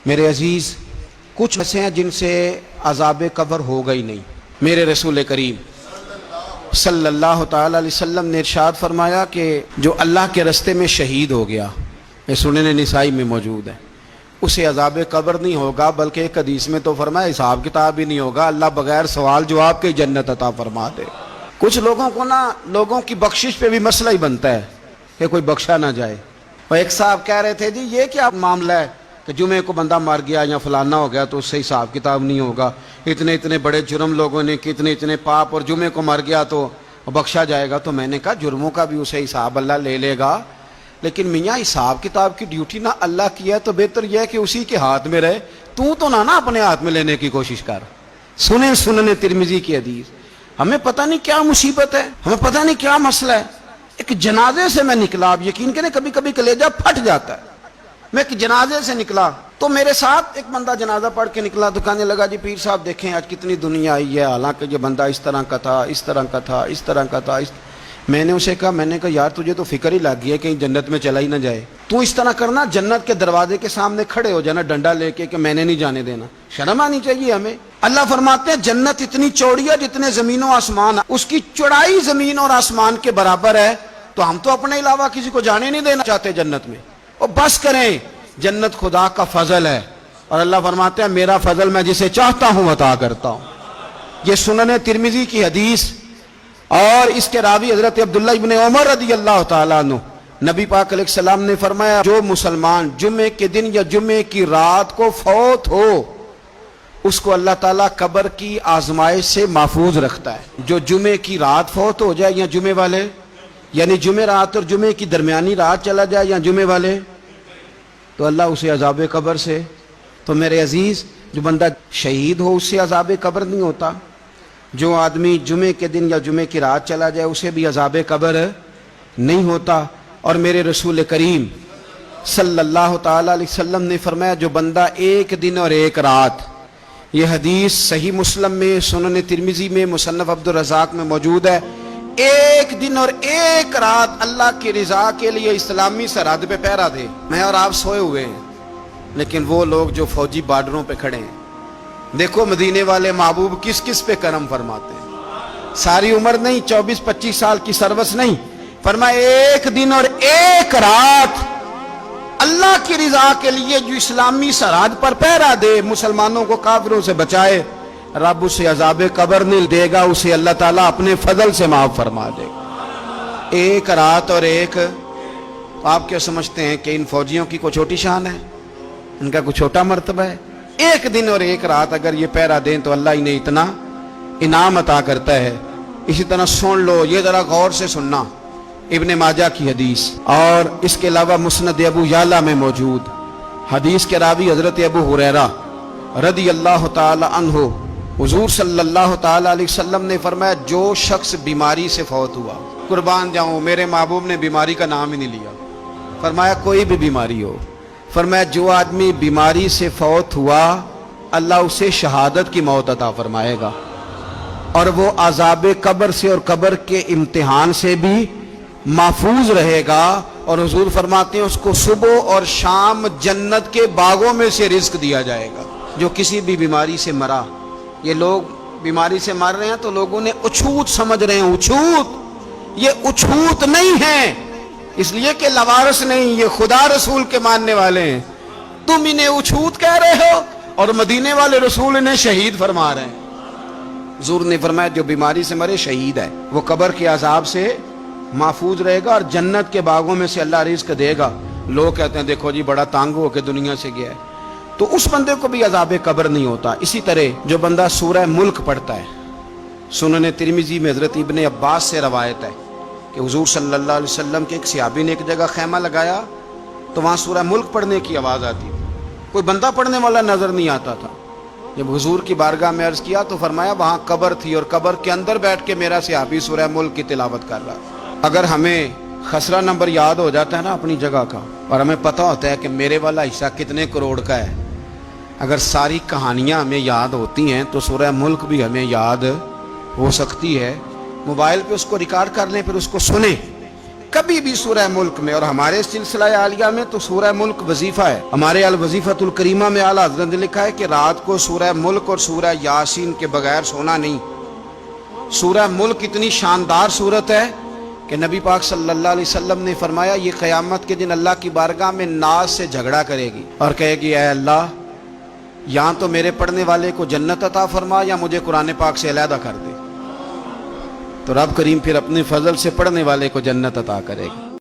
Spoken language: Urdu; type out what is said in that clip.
میرے عزیز، کچھ ایسے ہیں جن سے عذاب قبر ہوگا ہی نہیں۔ میرے رسول کریم صلی اللہ تعالی علیہ وسلم نے ارشاد فرمایا کہ جو اللہ کے رستے میں شہید ہو گیا، یہ سنن نسائی میں موجود ہے، اسے عذاب قبر نہیں ہوگا، بلکہ ایک حدیث میں تو فرمایا حساب کتاب ہی نہیں ہوگا، اللہ بغیر سوال جواب کے جنت عطا فرما دے۔ کچھ لوگوں کو لوگوں کی بخشش پہ بھی مسئلہ ہی بنتا ہے کہ کوئی بخشا نہ جائے۔ اور ایک صاحب کہہ رہے تھے جی یہ کیا معاملہ ہے کہ جمعے کو بندہ مر گیا یا فلانا ہو گیا تو اس سے حساب کتاب نہیں ہوگا، اتنے بڑے جرم لوگوں نے اتنے پاپ، اور جمعے کو مر گیا تو بخشا جائے گا۔ تو میں نے کہا جرموں کا بھی اسے حساب اللہ لے لے گا، لیکن میاں حساب کتاب کی ڈیوٹی نہ اللہ کی ہے تو بہتر یہ ہے کہ اسی کے ہاتھ میں رہے، تو نہ اپنے ہاتھ میں لینے کی کوشش کر۔ سنن ترمذی کی حدیث۔ ہمیں پتہ نہیں کیا مصیبت ہے، ہمیں پتہ نہیں کیا مسئلہ ہے۔ ایک جنازے سے میں نکلا، آپ یقین کریں کبھی کبھی کلیجہ پھٹ جاتا ہے۔ میں ایک جنازے سے نکلا تو میرے ساتھ ایک بندہ جنازہ پڑھ کے نکلا تو کہنے لگا جی پیر صاحب دیکھیں آج کتنی دنیا آئی ہے، حالانکہ یہ بندہ اس طرح کا تھا، اس طرح کا تھا، اس طرح کا تھا۔ میں نے اسے کہا یار تجھے تو فکر ہی لگ گئی ہے کہیں جنت میں چلا ہی نہ جائے، تو اس طرح کرنا جنت کے دروازے کے سامنے کھڑے ہو جانا ڈنڈا لے کے کہ میں نے نہیں جانے دینا۔ شرم آنی چاہیے ہمیں۔ اللہ فرماتے ہیں جنت اتنی چوڑی ہے جتنے زمین و آسمان، اس کی چوڑائی زمین اور آسمان کے برابر ہے، تو ہم تو اپنے علاوہ کسی کو جانے نہیں دینا چاہتے جنت میں۔ اور بس کریں، جنت خدا کا فضل ہے، اور اللہ فرماتے ہیں میرا فضل میں جسے چاہتا ہوں عطا کرتا ہوں۔ یہ سنن ترمذی کی حدیث، اور اس کے راوی حضرت عبداللہ ابن عمر رضی اللہ تعالیٰ عنہ، نبی پاک علیہ السلام نے فرمایا جو مسلمان جمعے کے دن یا جمعے کی رات کو فوت ہو اس کو اللہ تعالیٰ قبر کی آزمائش سے محفوظ رکھتا ہے۔ جو جمعے کی رات فوت ہو جائے یا جمعے والے، یعنی جمعے رات اور جمعے کی درمیانی رات چلا جائے یا جمعے والے، تو اللہ اسے عذاب قبر سے، تو میرے عزیز جو بندہ شہید ہو اس سے عذاب قبر نہیں ہوتا، جو آدمی جمعے کے دن یا جمعے کی رات چلا جائے اسے بھی عذاب قبر نہیں ہوتا۔ اور میرے رسول کریم صلی اللہ تعالیٰ علیہ وسلم نے فرمایا جو بندہ ایک دن اور ایک رات، یہ حدیث صحیح مسلم میں، سنن ترمذی میں، مصنف عبدالرزاق میں موجود ہے، ایک دن اور ایک رات اللہ کی رضا کے لیے اسلامی سرحد پہ پہرا دے۔ میں اور آپ سوئے ہوئے ہیں، لیکن وہ لوگ جو فوجی بارڈروں پہ کھڑے ہیں، دیکھو مدینے والے محبوب کس کس پہ کرم فرماتے ہیں۔ ساری عمر نہیں، 24-25 سال کی سروس نہیں، فرمایا ایک دن اور ایک رات اللہ کی رضا کے لیے جو اسلامی سرحد پر پہرا دے، مسلمانوں کو کافروں سے بچائے، رب اسے عذاب قبر نہیں دے گا، اسے اللہ تعالیٰ اپنے فضل سے معاف فرما دے گا۔ ایک رات اور ایک، آپ کیا سمجھتے ہیں کہ ان فوجیوں کی کوئی چھوٹی شان ہے، ان کا کوئی چھوٹا مرتبہ ہے؟ ایک دن اور ایک رات اگر یہ پہرا دیں تو اللہ انہیں اتنا انعام عطا کرتا ہے۔ اسی طرح سن لو، یہ ذرا غور سے سننا، ابن ماجہ کی حدیث، اور اس کے علاوہ مسند ابو یعلا میں موجود حدیث کے راوی حضرت ابو ہریرہ رضی اللہ تعالی عنہ، حضور صلی اللہ تعالی علیہ وسلم نے فرمایا جو شخص بیماری سے فوت ہوا، قربان جاؤں میرے محبوب نے بیماری کا نام ہی نہیں لیا، فرمایا کوئی بھی بیماری ہو، فرمایا جو آدمی بیماری سے فوت ہوا اللہ اسے شہادت کی موت عطا فرمائے گا، اور وہ عذاب قبر سے اور قبر کے امتحان سے بھی محفوظ رہے گا، اور حضور فرماتے ہیں اس کو صبح اور شام جنت کے باغوں میں سے رزق دیا جائے گا۔ جو کسی بھی بیماری سے مرا، یہ لوگ بیماری سے مر رہے ہیں تو لوگوں نے اچھوت سمجھ رہے ہیں، اچھوت، یہ اچھوت نہیں ہے، اس لیے کہ لوارث نہیں، یہ خدا رسول کے ماننے والے ہیں، تم انہیں اچھوت کہہ رہے ہو، اور مدینے والے رسول انہیں شہید فرما رہے ہیں۔ حضور نے فرمایا جو بیماری سے مرے شہید ہے، وہ قبر کے عذاب سے محفوظ رہے گا اور جنت کے باغوں میں سے اللہ رزق دے گا۔ لوگ کہتے ہیں دیکھو جی بڑا تانگ ہو کے دنیا سے گیا ہے، تو اس بندے کو بھی عذاب قبر نہیں ہوتا۔ اسی طرح جو بندہ سورہ ملک پڑھتا ہے، سنن ترمذی میں حضرت ابن عباس سے روایت ہے کہ حضور صلی اللہ علیہ وسلم کے ایک صحابی نے ایک جگہ خیمہ لگایا تو وہاں سورہ ملک پڑھنے کی آواز آتی تھی، کوئی بندہ پڑھنے والا نظر نہیں آتا تھا۔ جب حضور کی بارگاہ میں عرض کیا تو فرمایا وہاں قبر تھی، اور قبر کے اندر بیٹھ کے میرا صحابی سورہ ملک کی تلاوت کر رہا۔ اگر ہمیں خسرہ نمبر یاد ہو جاتا ہے نا اپنی جگہ کا، اور ہمیں پتہ ہوتا ہے کہ میرے والا حصہ کتنے کروڑ کا ہے، اگر ساری کہانیاں ہمیں یاد ہوتی ہیں تو سورہ ملک بھی ہمیں یاد ہو سکتی ہے۔ موبائل پہ اس کو ریکارڈ کر لیں، پھر اس کو سنیں، کبھی بھی سورہ ملک میں، اور ہمارے سلسلہ عالیہ میں تو سورہ ملک وظیفہ ہے، ہمارے الوظیفۃ الکریمہ میں اعلیٰ حضرت نے لکھا ہے کہ رات کو سورہ ملک اور سورہ یاسین کے بغیر سونا نہیں۔ سورہ ملک اتنی شاندار سورت ہے کہ نبی پاک صلی اللہ علیہ وسلم نے فرمایا یہ قیامت کے دن اللہ کی بارگاہ میں ناز سے جھگڑا کرے گی اور کہے گی اے اللہ، یہاں تو میرے پڑھنے والے کو جنت عطا فرما یا مجھے قرآن پاک سے علیحدہ کر دے۔ تو رب کریم پھر اپنے فضل سے پڑھنے والے کو جنت عطا کرے گا۔